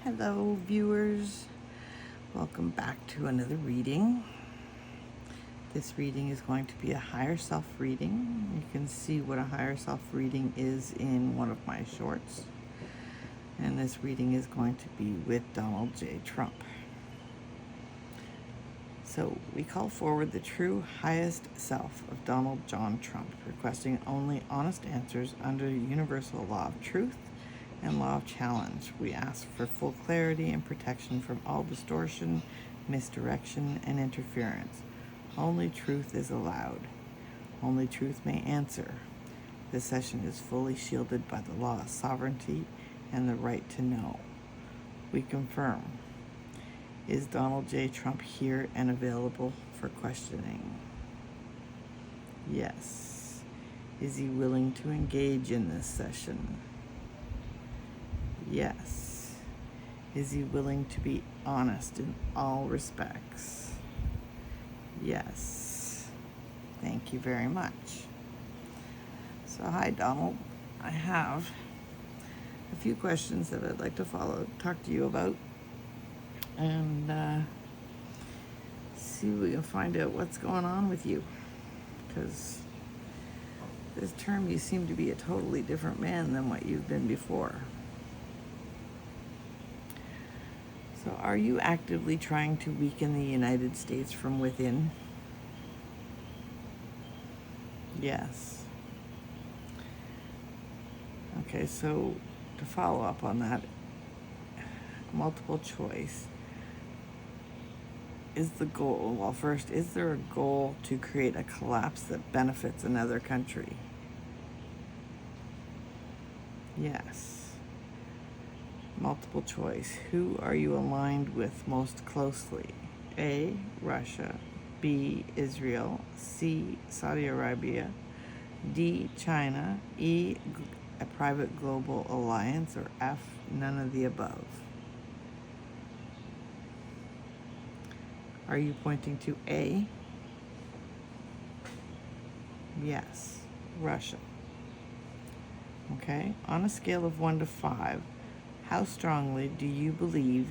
Hello, viewers. Welcome back to another reading. This reading is going to be a higher self reading. You can see what a higher self reading is in one of my shorts. And this reading is going to be with Donald J. Trump. So we call forward the true highest self of Donald John Trump, requesting only honest answers under the universal law of truth and law of challenge. We ask for full clarity and protection from all distortion, misdirection, and interference. Only truth is allowed. Only truth may answer. This session is fully shielded by the law of sovereignty and the right to know. We confirm. Is Donald J. Trump here and available for questioning? Yes. Is he willing to engage in this session? Yes. Is he willing to be honest in all respects? Yes. Thank you very much. So, hi, Donald. I have a few questions that I'd like to talk to you about, and see if we can find out what's going on with you. Because this term, you seem to be a totally different man than what you've been before. So are you actively trying to weaken the United States from within? Yes. Okay, so to follow up on that, multiple choice. Is the goal, well, first, is there a goal to create a collapse that benefits another country? Yes. Multiple choice. Who are you aligned with most closely? A, Russia. B, Israel. C, Saudi Arabia. D, China. E, a private global alliance. Or F, none of the above. Are you pointing to A? Yes, Russia. Okay, on a scale of 1 to 5, how strongly do you believe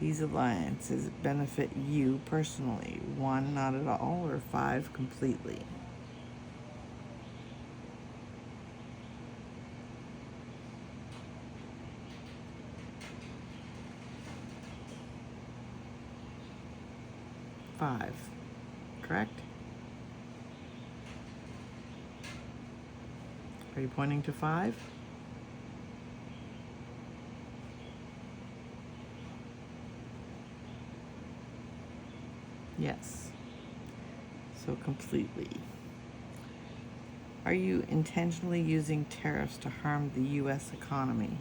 these alliances benefit you personally? 1, not at all, or 5, completely? Five, correct? Are you pointing to 5? Yes. So completely. Are you intentionally using tariffs to harm the U.S. economy?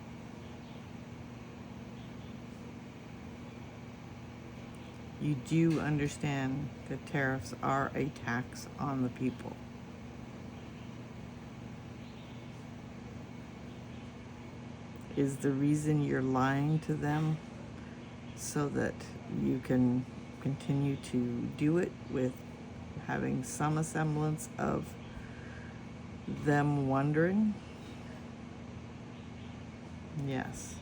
You do understand that tariffs are a tax on the people. Is the reason you're lying to them so that you can continue to do it with having some semblance of them wondering? Yes.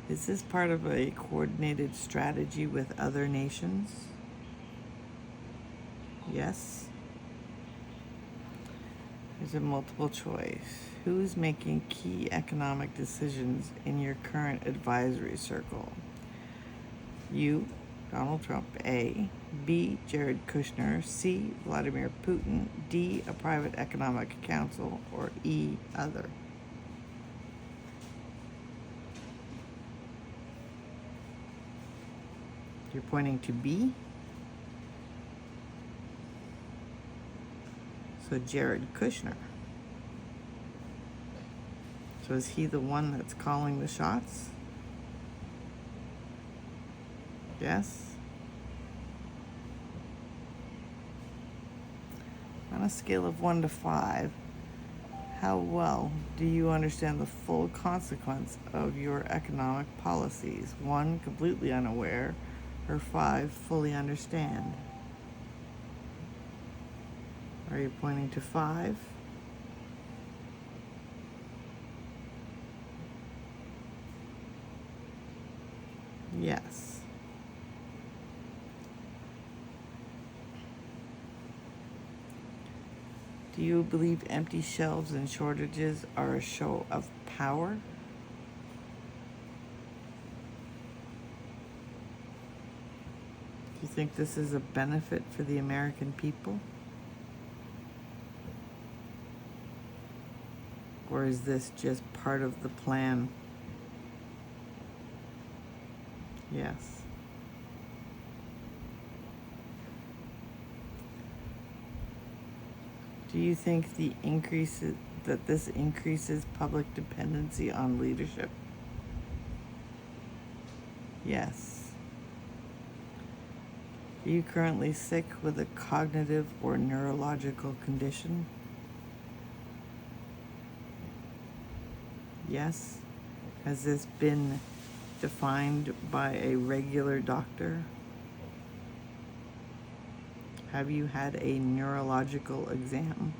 Is this part of a coordinated strategy with other nations? Yes. There's a multiple choice. Who's making key economic decisions in your current advisory circle? You, Donald Trump, A. B. Jared Kushner. C. Vladimir Putin. D. A private economic council. Or E. Other. You're pointing to B? So Jared Kushner. So is he the one that's calling the shots? Yes? On a scale of 1 to 5, how well do you understand the full consequence of your economic policies? 1, completely unaware, or 5, fully understand? Are you pointing to 5? Yes. Do you believe empty shelves and shortages are a show of power? Do you think this is a benefit for the American people? Or is this just part of the plan? Yes. Do you think that this increases public dependency on leadership? Yes. Are you currently sick with a cognitive or neurological condition? Yes. Has this been defined by a regular doctor? Have you had a neurological exam?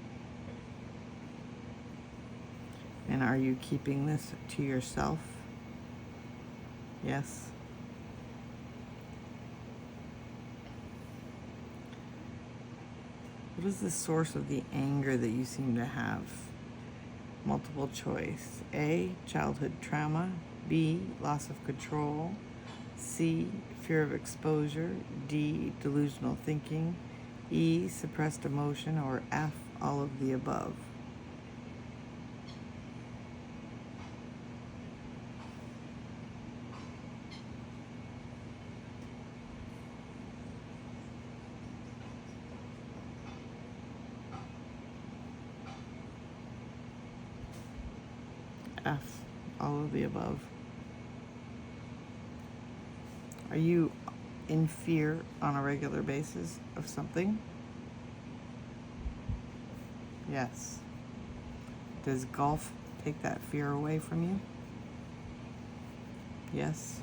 And are you keeping this to yourself? Yes. What is the source of the anger that you seem to have? Multiple choice. A, childhood trauma. B, loss of control. C, fear of exposure. D, delusional thinking. E, suppressed emotion. Or F, all of the above. F, all of the above. Are you in fear on a regular basis of something? Yes. Does golf take that fear away from you? Yes.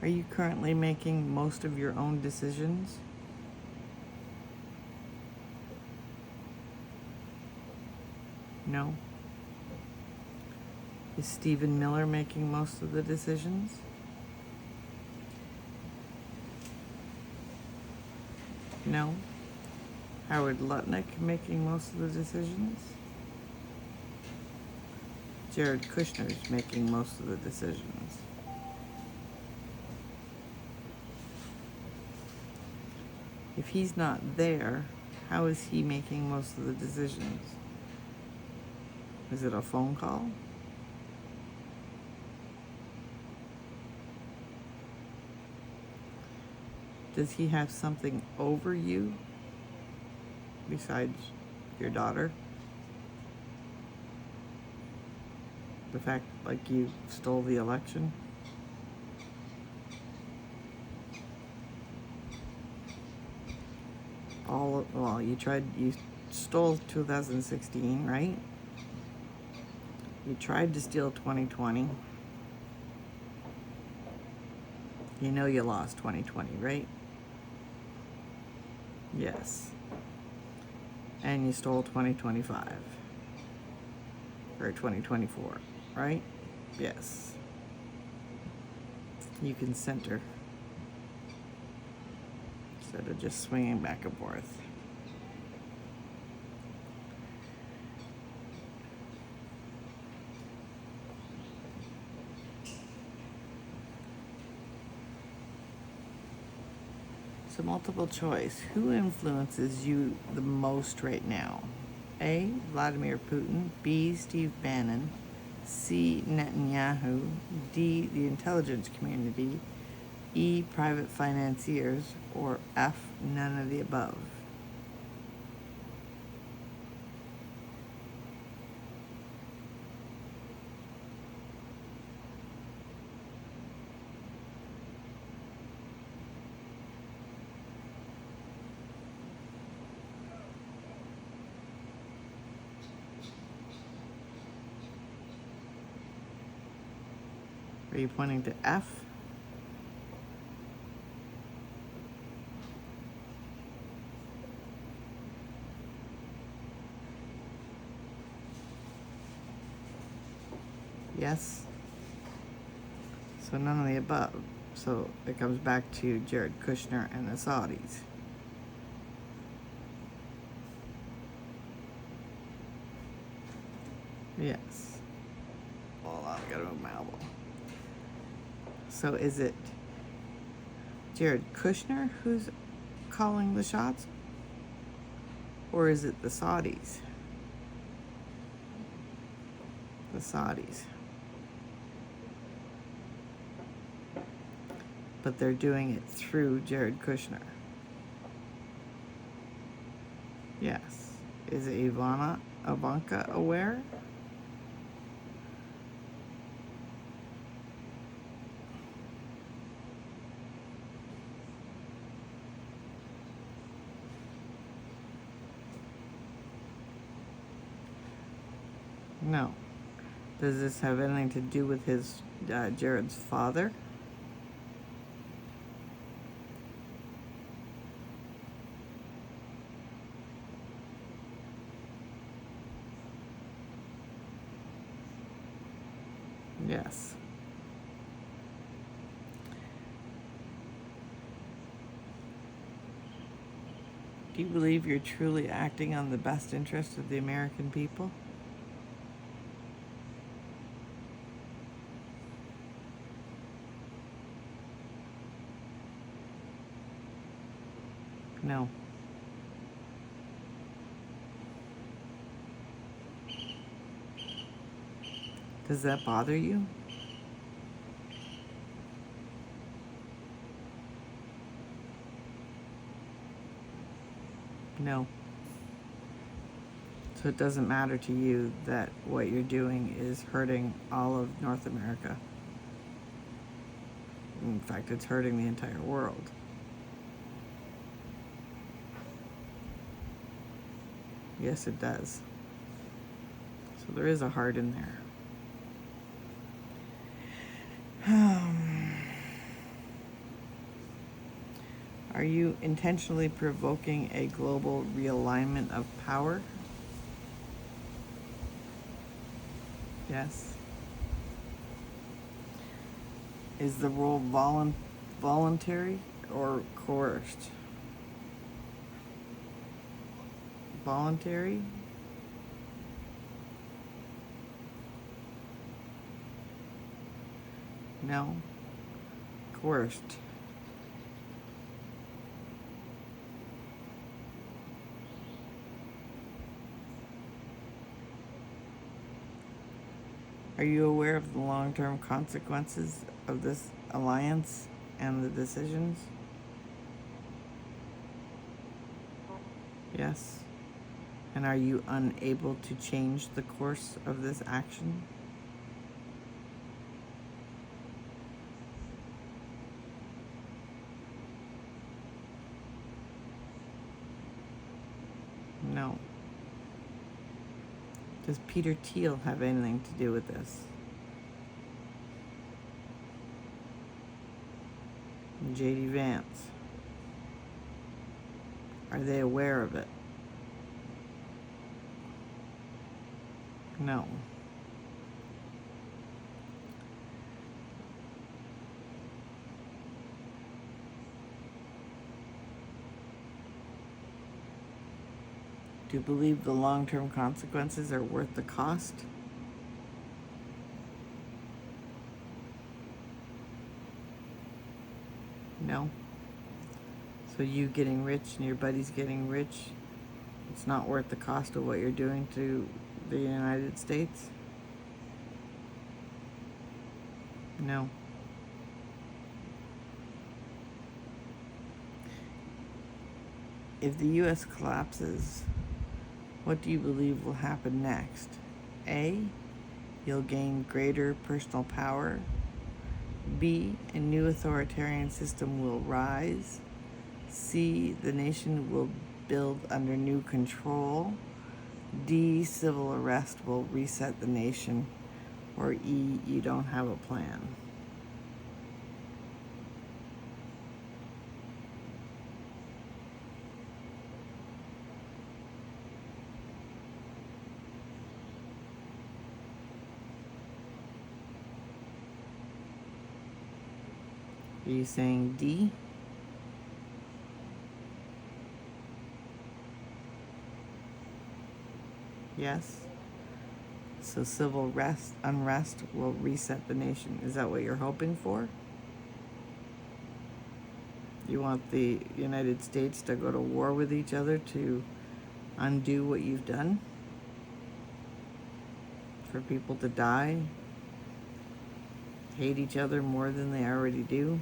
Are you currently making most of your own decisions? No. Is Stephen Miller making most of the decisions? No. Howard Lutnick making most of the decisions? Jared Kushner is making most of the decisions. If he's not there, how is he making most of the decisions? Is it a phone call? Does he have something over you besides your daughter? The fact, like, you stole the election? You stole 2016, right? You tried to steal 2020. You know you lost 2020, right? Yes. And you stole 2025. Or 2024, right? Yes. You can center instead of just swinging back and forth. So multiple choice. Who influences you the most right now? A, Vladimir Putin. B, Steve Bannon. C, Netanyahu. D, the intelligence community. E, private financiers. Or F, none of the above. Are you pointing to F? Yes? So none of the above. So it comes back to Jared Kushner and the Saudis. Yes. Hold on, I gotta move my elbow. So is it Jared Kushner who's calling the shots? Or is it the Saudis? The Saudis. But they're doing it through Jared Kushner. Yes. Is Ivanka aware? No. Does this have anything to do with his Jared's father? Yes. Do you believe you're truly acting on the best interest of the American people? No. Does that bother you? No. So it doesn't matter to you that what you're doing is hurting all of North America. In fact, it's hurting the entire world. Yes, it does. So there is a heart in there. Are you intentionally provoking a global realignment of power? Yes. Is the role voluntary or coerced? Voluntary? No. Coerced. Are you aware of the long-term consequences of this alliance and the decisions? Yes. And are you unable to change the course of this action? No. Does Peter Thiel have anything to do with this? J.D. Vance. Are they aware of it? No. Do you believe the long-term consequences are worth the cost? No. So you getting rich and your buddies getting rich, it's not worth the cost of what you're doing to the United States? No. If the U.S. collapses, what do you believe will happen next? A, you'll gain greater personal power. B, a new authoritarian system will rise. C, the nation will build under new control. D, civil arrest will reset the nation. Or E, you don't have a plan. Are you saying D? Yes. So civil unrest will reset the nation. Is that what you're hoping for? You want the United States to go to war with each other to undo what you've done? For people to die? Hate each other more than they already do?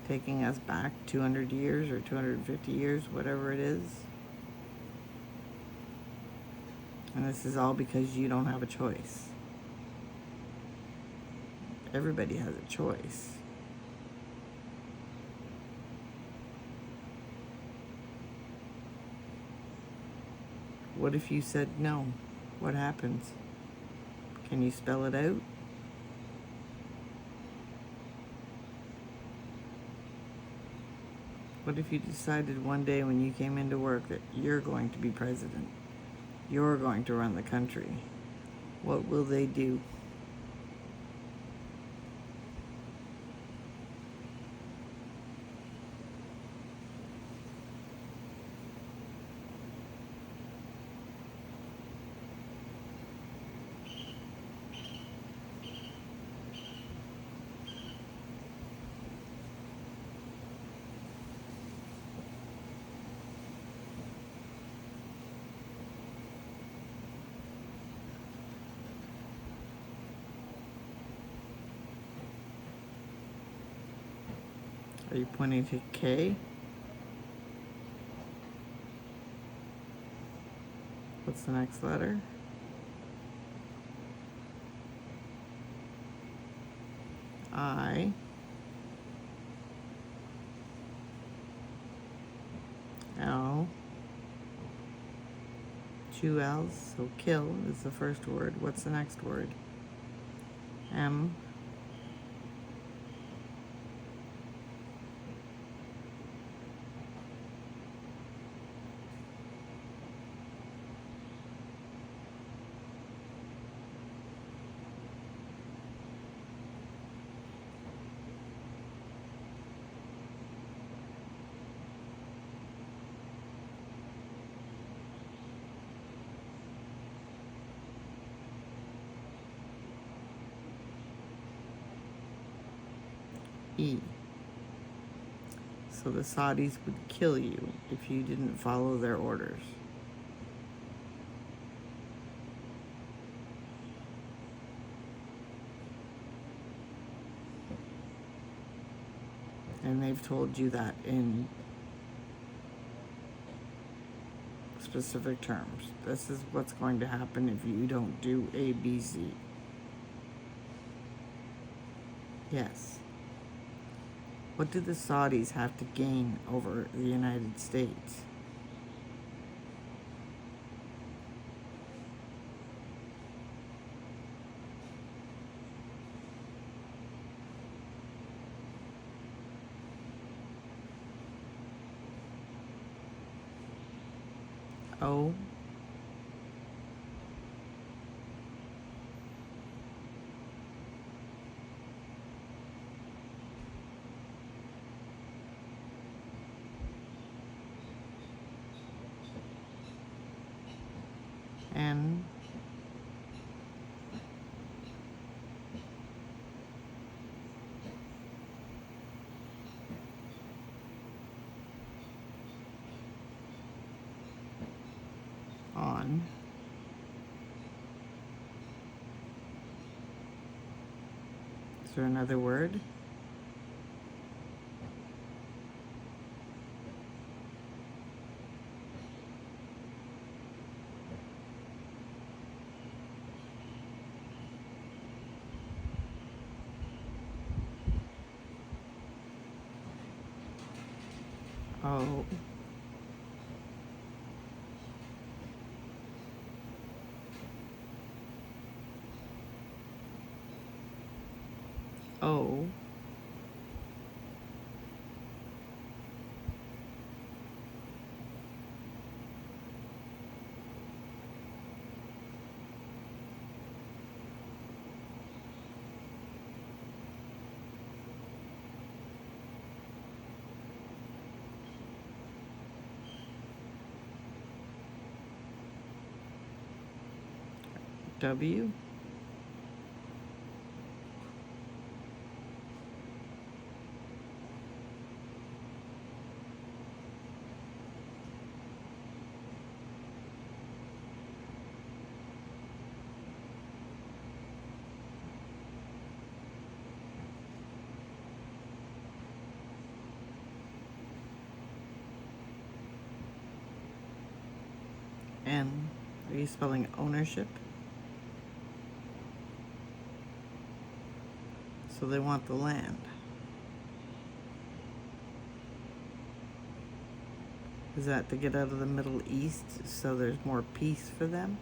Taking us back 200 years or 250 years, whatever it is? And this is all because you don't have a choice. Everybody has a choice. What if you said no? What happens? Can you spell it out? What if you decided one day when you came into work that you're going to be president? You're going to run the country. What will they do? Are you pointing to K? What's the next letter? I. L. Two L's, so kill is the first word. What's the next word? M. E. So the Saudis would kill you if you didn't follow their orders. And they've told you that in specific terms. This is what's going to happen if you don't do A, B, Z. Yes. What do the Saudis have to gain over the United States? O. N. On. Is there another word? O. O. W. N. Are you spelling ownership? So they want the land. Is that to get out of the Middle East so there's more peace for them?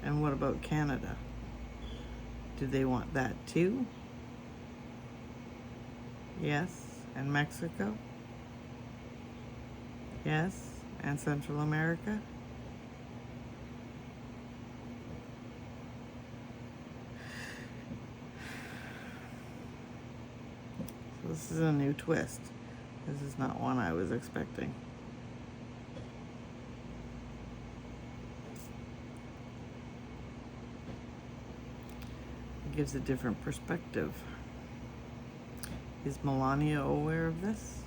And what about Canada? Do they want that too? Yes. And Mexico? Yes. And Central America? So this is a new twist. This is not one I was expecting. It gives a different perspective. Is Melania aware of this?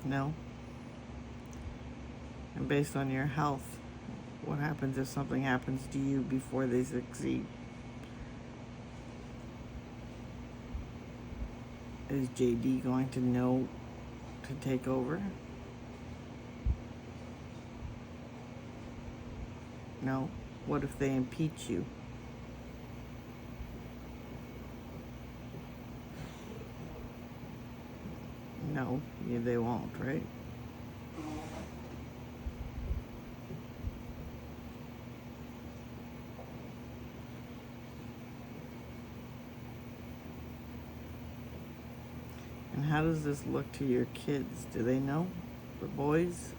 No. And based on your health, what happens if something happens to you before they succeed? Is JD going to know to take over? No. What if they impeach you? No, they won't, right? And how does this look to your kids? Do they know? The boys?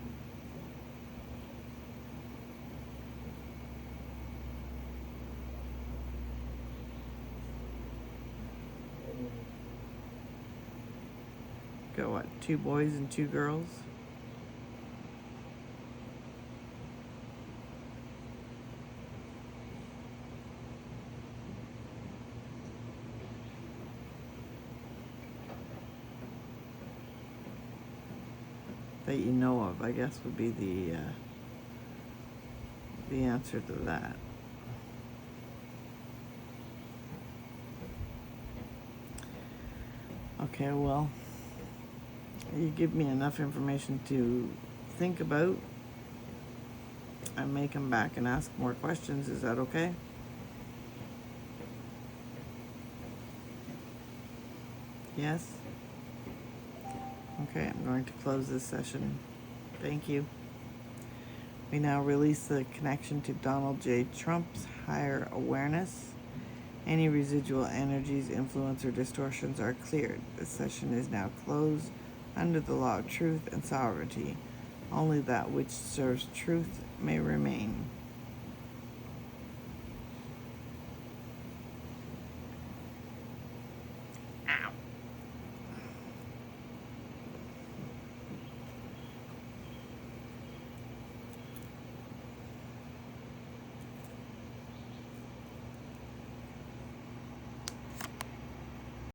Got what, 2 boys and 2 girls? That you know of, I guess, would be the answer to that. Okay, well, you give me enough information to think about. I may come back and ask more questions. Is that okay? Yes? Okay, I'm going to close this session. Thank you. We now release the connection to Donald J. Trump's higher awareness. Any residual energies, influence, or distortions are cleared. This session is now closed under the law of truth and sovereignty. Only that which serves truth may remain.